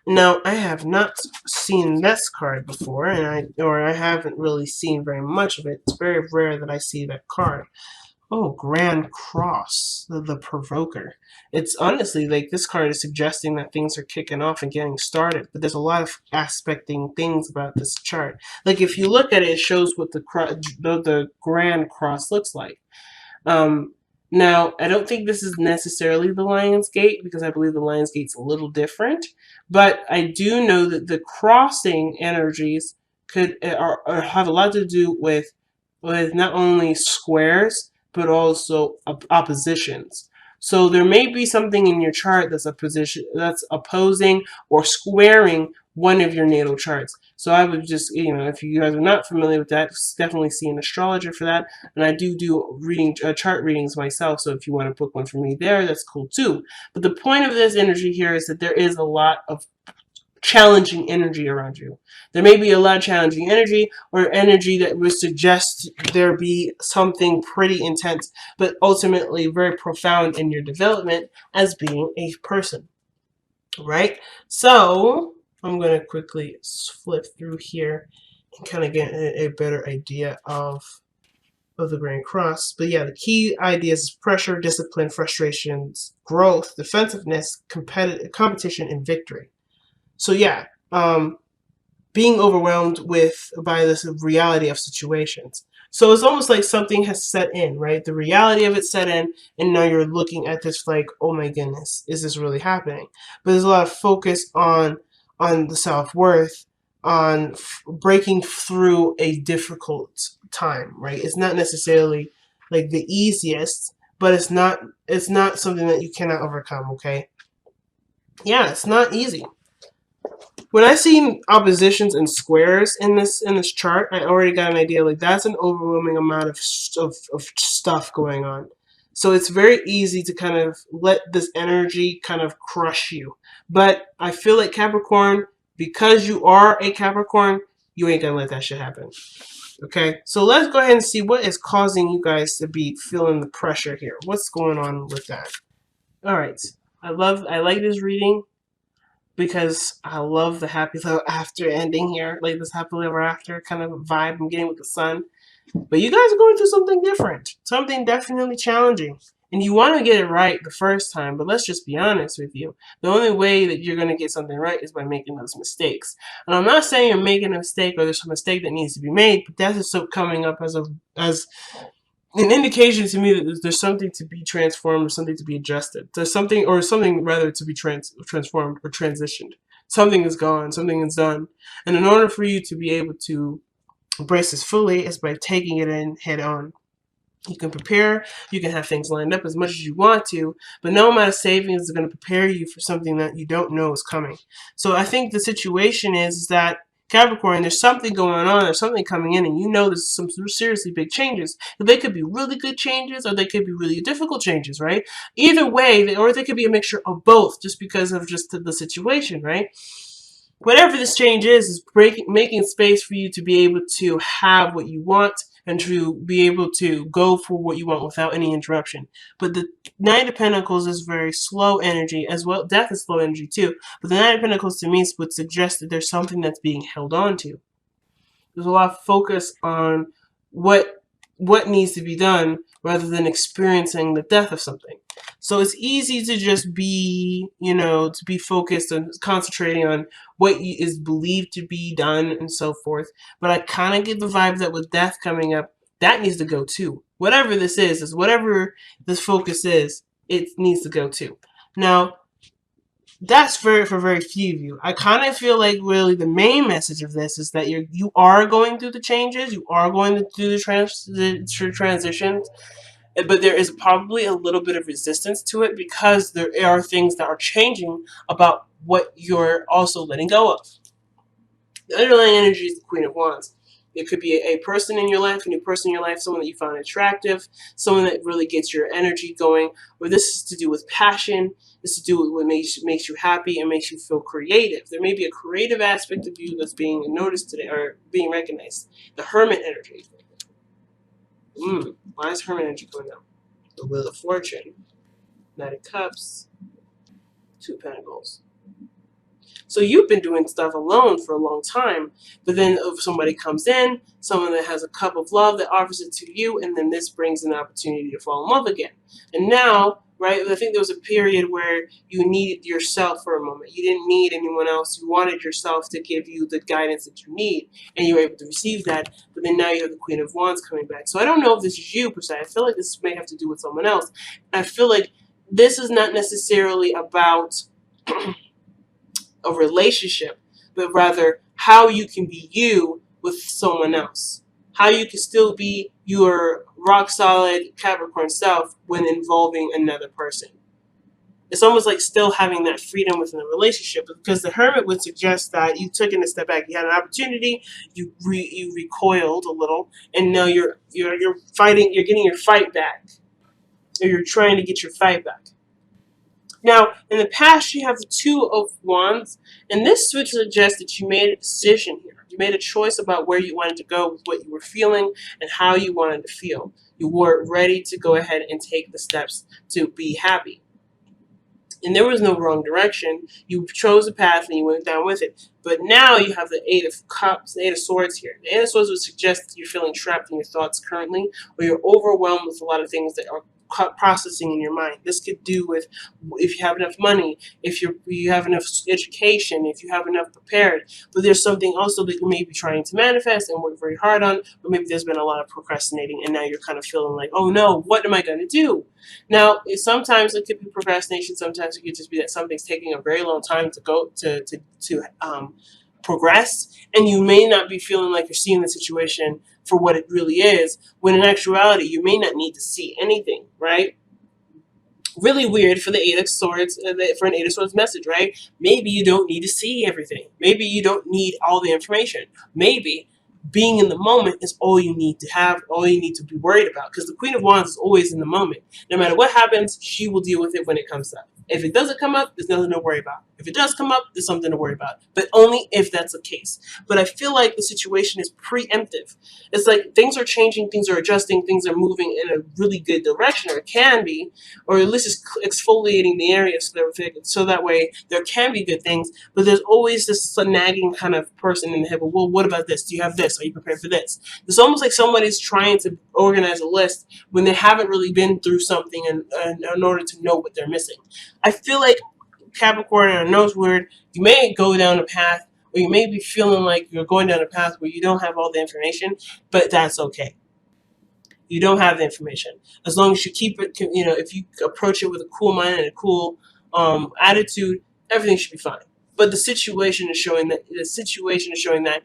Now, I have not seen this card before, and I haven't really seen very much of it. It's very rare that I see that card. Oh, Grand Cross, the Provoker. It's honestly like this card is suggesting that things are kicking off and getting started, but there's a lot of aspecting things about this chart. Like if you look at it, it shows what the Grand Cross looks like. Um, Now, I don't think this is necessarily the Lion's Gate because I believe the Lion's Gate's a little different, but I do know that the crossing energies have a lot to do with not only squares but also oppositions. So there may be something in your chart that's a position that's opposing or squaring one of your natal charts. So I would just, if you guys are not familiar with that, definitely see an astrologer for that. And I do chart readings myself. So if you want to book one for me there, that's cool too. But the point of this energy here is that there is a lot of challenging energy around you. There may be a lot of challenging energy or energy that would suggest there be something pretty intense, but ultimately very profound in your development as being a person, right? So I'm going to quickly flip through here and kind of get a better idea of the Grand Cross. But yeah, the key ideas is pressure, discipline, frustrations, growth, defensiveness, competition, and victory. So yeah, being overwhelmed by this reality of situations. So it's almost like something has set in, right? The reality of it set in, and now you're looking at this like, oh my goodness, is this really happening? But there's a lot of focus on the self-worth, on breaking through a difficult time, right? It's not necessarily like the easiest, but it's not something that you cannot overcome, okay? Yeah, it's not easy. When I see oppositions and squares in this chart, I already got an idea. Like that's an overwhelming amount of stuff going on. So it's very easy to kind of let this energy kind of crush you. But I feel like Capricorn, because you are a Capricorn, you ain't gonna let that shit happen. Okay, so let's go ahead and see what is causing you guys to be feeling the pressure here. What's going on with that? All right, I like this reading because I love the happy ever after ending here, like this happily ever after kind of vibe I'm getting with the sun. But you guys are going through something different, something definitely challenging. And you want to get it right the first time, but let's just be honest with you. The only way that you're going to get something right is by making those mistakes. And I'm not saying you're making a mistake or there's a mistake that needs to be made, but that is so coming up as an indication to me that there's something to be transformed or something to be adjusted. There's something rather to be transformed or transitioned. Something is gone, something is done. And in order for you to be able to embrace this fully is by taking it in head on. You can prepare, you can have things lined up as much as you want to, but no amount of savings is going to prepare you for something that you don't know is coming. So I think the situation is that Capricorn, there's something going on, there's something coming in, and you know there's some seriously big changes. They could be really good changes, or they could be really difficult changes, right? Either way, or they could be a mixture of both, just because of just the situation, right? Whatever this change is making space for you to be able to have what you want and to be able to go for what you want without any interruption. But the Knight of Pentacles is very slow energy as well. Death is slow energy too. But the Knight of Pentacles to me would suggest that there's something that's being held on to. There's a lot of focus on what needs to be done rather than experiencing the death of something. So it's easy to just be, to be focused on concentrating on what is believed to be done and so forth. But I kind of get the vibe that with death coming up, that needs to go too. Whatever this is whatever this focus is, it needs to go too. Now, that's for very few of you. I kind of feel like really the main message of this is that you are going through the changes, you are going to do the transitions, but there is probably a little bit of resistance to it because there are things that are changing about what you're also letting go of. The underlying energy is the Queen of Wands. It could be a person in your life, a new person in your life, someone that you find attractive, someone that really gets your energy going, or this is to do with passion, this is to do with what makes you happy and makes you feel creative. There may be a creative aspect of you that's being noticed today or being recognized. The Hermit energy. Why is Hermit energy going up? The Wheel of Fortune. Knight of Cups. Two of Pentacles. So you've been doing stuff alone for a long time, but then if somebody comes in, someone that has a cup of love that offers it to you, and then this brings an opportunity to fall in love again. And now, right, I think there was a period where you needed yourself for a moment. You didn't need anyone else. You wanted yourself to give you the guidance that you need, and you were able to receive that. But then now you have the Queen of Wands coming back. So I don't know if this is you per se. I feel like this may have to do with someone else. I feel like this is not necessarily about a relationship, but rather how you can be you with someone else. How you can still be your rock solid Capricorn self when involving another person. It's almost like still having that freedom within the relationship, because the Hermit would suggest that you took in a step back. You had an opportunity, you recoiled a little, and now you're fighting. You're getting your fight back, or you're trying to get your fight back. Now, in the past, you have the Two of Wands, and this would suggest that you made a decision here. You made a choice about where you wanted to go with what you were feeling and how you wanted to feel. You were ready to go ahead and take the steps to be happy. And there was no wrong direction. You chose a path and you went down with it. But now you have the Eight of Cups, the Eight of Swords here. The Eight of Swords would suggest that you're feeling trapped in your thoughts currently, or you're overwhelmed with a lot of things that are processing in your mind. This could do with if you have enough money, if you have enough education, if you have enough prepared. But there's something also that you may be trying to manifest and work very hard on, but maybe there's been a lot of procrastinating, and now you're kind of feeling like, oh no, what am I going to do? Now, sometimes it could be procrastination. Sometimes it could just be that something's taking a very long time to go to progress, and you may not be feeling like you're seeing the situation for what it really is, when in actuality you may not need to see anything, right? Really weird for the Eight of Swords, for an Eight of Swords message, right? Maybe you don't need to see everything. Maybe you don't need all the information. Maybe being in the moment is all you need to have, all you need to be worried about, because the Queen of Wands is always in the moment. No matter what happens, she will deal with it when it comes up. If it doesn't come up, there's nothing to worry about. If it does come up, there's something to worry about. But only if that's the case. But I feel like the situation is preemptive. It's like things are changing, things are adjusting, things are moving in a really good direction, or it can be, or at least it's exfoliating the area so that way there can be good things. But there's always this nagging kind of person in the head. Well, what about this? Do you have this? Are you prepared for this? It's almost like somebody's trying to organize a list when they haven't really been through something in order to know what they're missing. I feel like Capricorn, and I know it's weird, you may go down a path, or you may be feeling like you're going down a path where you don't have all the information, but that's okay. You don't have the information. As long as you keep it, if you approach it with a cool mind and a cool attitude, everything should be fine. But the situation is showing that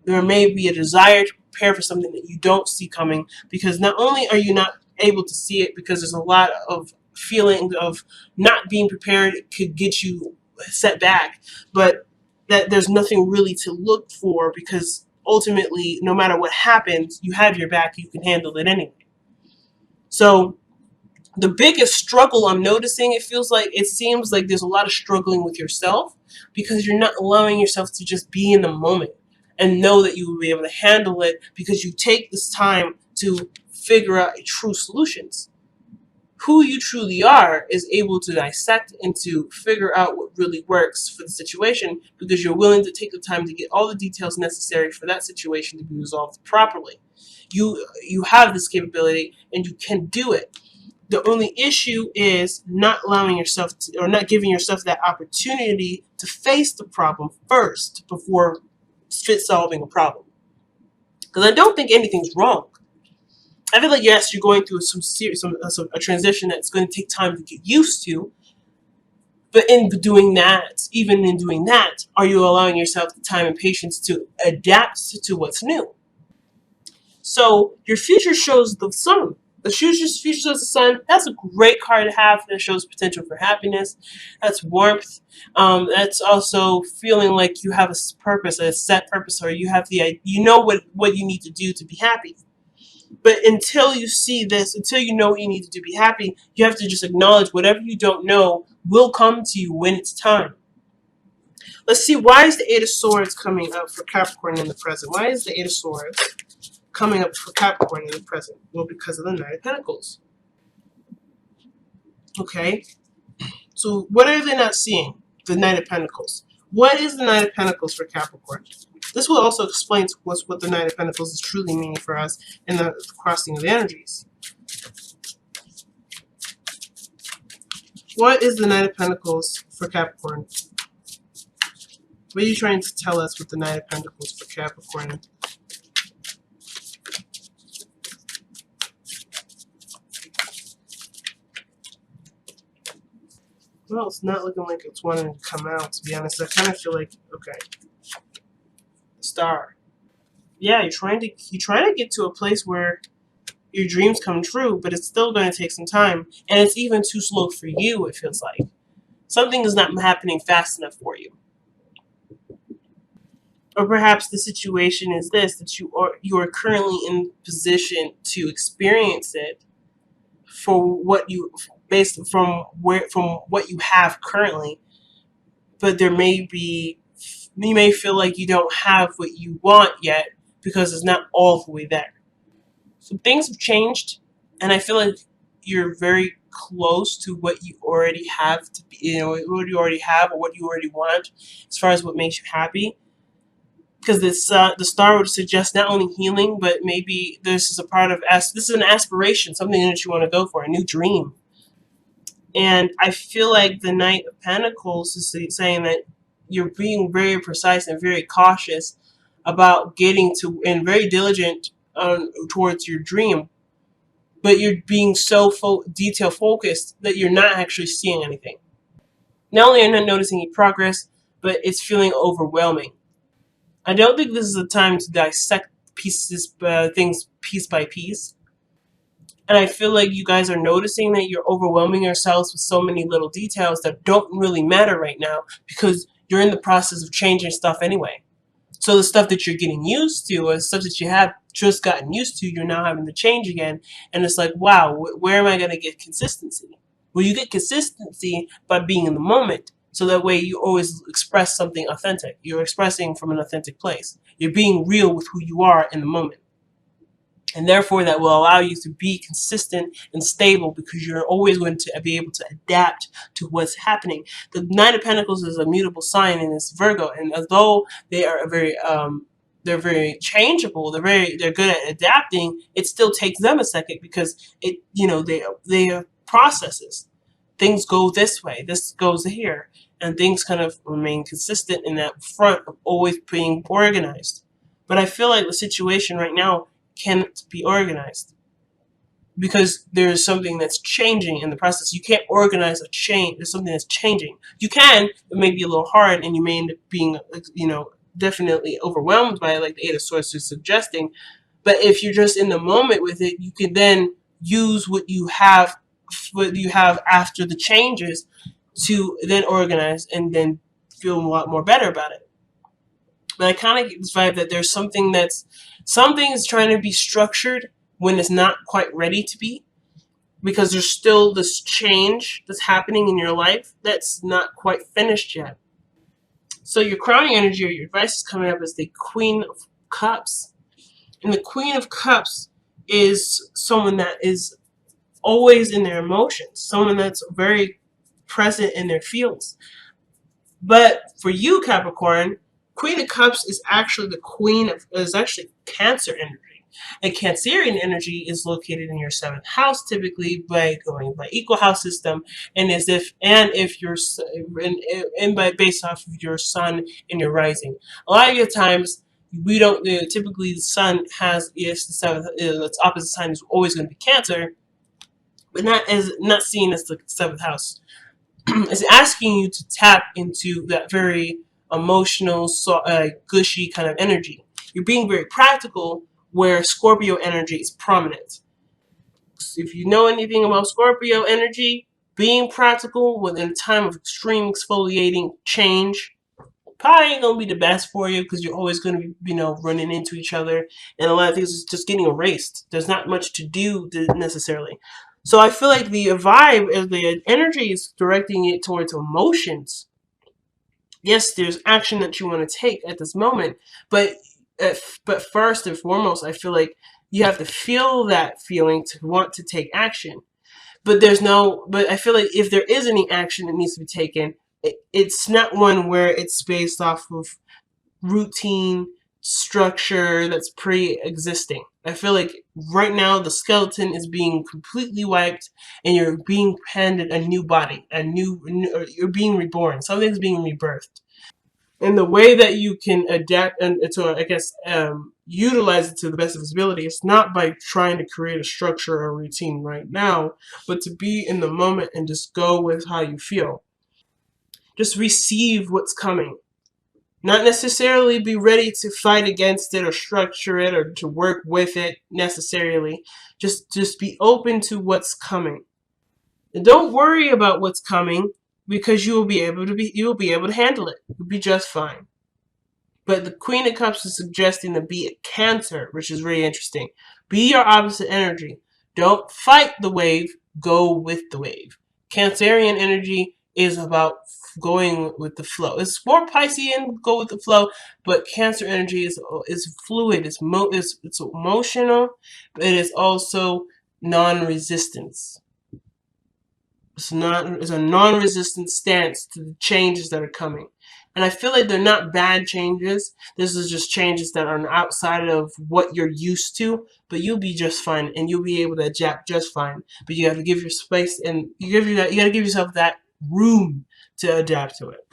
there may be a desire to prepare for something that you don't see coming, because not only are you not able to see it because there's a lot of feeling of not being prepared could get you set back, but that there's nothing really to look for, because ultimately, no matter what happens, you have your back, you can handle it anyway. So the biggest struggle I'm noticing, it seems like there's a lot of struggling with yourself, because you're not allowing yourself to just be in the moment and know that you will be able to handle it, because you take this time to figure out true solutions. Who you truly are is able to dissect and to figure out what really works for the situation, because you're willing to take the time to get all the details necessary for that situation to be resolved properly. You have this capability and you can do it. The only issue is not allowing yourself to, or not giving yourself that opportunity to face the problem first before solving a problem. Because I don't think anything's wrong. I feel like, yes, you're going through a transition that's going to take time to get used to. But even in doing that, are you allowing yourself the time and patience to adapt to what's new? So your future shows the sun. The future shows the sun. That's a great card to have. That shows potential for happiness. That's warmth. That's also feeling like you have a purpose, a set purpose, or you have what you need to do to be happy. But until you see this, until you know what you need to do to be happy, you have to just acknowledge whatever you don't know will come to you when it's time. Let's see, why is the Eight of Swords coming up for Capricorn in the present? Why is the Eight of Swords coming up for Capricorn in the present? Well, because of the Nine of Pentacles. Okay? So what are they not seeing? The Knight of Pentacles. What is the Knight of Pentacles for Capricorn? This will also explain to us what the Knight of Pentacles is truly meaning for us in the crossing of the energies. What is the Knight of Pentacles for Capricorn? What are you trying to tell us with the Knight of Pentacles for Capricorn? Well, it's not looking like it's wanting to come out, to be honest. I kind of feel like, okay, Star. Yeah, you're trying to get to a place where your dreams come true, but it's still going to take some time, and it's even too slow for you. It feels like something is not happening fast enough for you, or perhaps the situation is this: that you are currently in position to experience it for what you based from what you have currently, but there may be you may feel like you don't have what you want yet because it's not all the way there. So things have changed, and I feel like you're very close to what you already have to be, what you already have or what you already want as far as what makes you happy. Because the star would suggest not only healing, but maybe this is a part of this is an aspiration, something that you want to go for, a new dream. And I feel like the Knight of Pentacles is saying that you're being very precise and very cautious about getting to, and very diligent towards your dream, but you're being so detail focused that you're not actually seeing anything. Not only are you not noticing any progress, but it's feeling overwhelming. I don't think this is a time to dissect things piece by piece. And I feel like you guys are noticing that you're overwhelming yourselves with so many little details that don't really matter right now because you're in the process of changing stuff anyway. So the stuff that you're getting used to, or stuff that you have just gotten used to, you're now having to change again. And it's like, wow, where am I going to get consistency? Well, you get consistency by being in the moment. So that way you always express something authentic. You're expressing from an authentic place. You're being real with who you are in the moment. And therefore, that will allow you to be consistent and stable because you're always going to be able to adapt to what's happening. The Knight of Pentacles is a mutable sign and it's Virgo. And although they are they're very changeable, they're good at adapting, it still takes them a second because they are processes. Things go this way, this goes here, and things kind of remain consistent in that front of always being organized. But I feel like the situation right now can't be organized because there's something that's changing in the process. You can't organize a change. There's something that's changing. You can, it may be a little hard, and you may end up being, definitely overwhelmed by it, like the Eight of Swords is suggesting. But if you're just in the moment with it, you can then use what you have after the changes to then organize and then feel a lot more better about it. But I kind of get this vibe that there's something is trying to be structured when it's not quite ready to be, because there's still this change that's happening in your life that's not quite finished yet. So your crowning energy or your advice is coming up as the Queen of Cups. And the Queen of Cups is someone that is always in their emotions, someone that's very present in their feels. But for you, Capricorn, Queen of Cups is actually actually Cancer energy. And Cancerian energy is located in your 7th house, typically by going by equal house system, and if you're based off of your sun and your rising. A lot of your times we don't typically the sun has the 7th, its opposite sign is always going to be Cancer, but not seen as the 7th house. It's asking you to tap into that very emotional, gushy kind of energy. You're being very practical, where Scorpio energy is prominent. So if you know anything about Scorpio energy, being practical within a time of extreme exfoliating change probably ain't gonna be the best for you because you're always gonna be, running into each other, and a lot of things is just getting erased. There's not much to do necessarily. So I feel like the vibe is the energy is directing it towards emotions. Yes, there's action that you want to take at this moment, but first and foremost, I feel like you have to feel that feeling to want to take action. but there's no. But I feel like if there is any action that needs to be taken, it's not one where it's based off of routine structure that's pre-existing. I feel like right now the skeleton is being completely wiped, and you're being handed a new body, you're being reborn. Something's being rebirthed, and the way that you can adapt and to, I guess, utilize it to the best of its ability is not by trying to create a structure or routine right now, but to be in the moment and just go with how you feel. Just receive what's coming. Not necessarily be ready to fight against it or structure it or to work with it necessarily. Just be open to what's coming. And don't worry about what's coming, because you will be able to handle it. You'll be just fine. But the Queen of Cups is suggesting to be a Cancer, which is really interesting. Be your opposite energy. Don't fight the wave, go with the wave. Cancerian energy is about going with the flow. It's more Piscean, go with the flow, but Cancer energy is fluid. It's emotional, but it is also non-resistance. It's a non-resistant stance to the changes that are coming. And I feel like they're not bad changes. This is just changes that are outside of what you're used to, but you'll be just fine and you'll be able to adapt just fine. But you have to give your space, and you got to give yourself that room to adapt to it.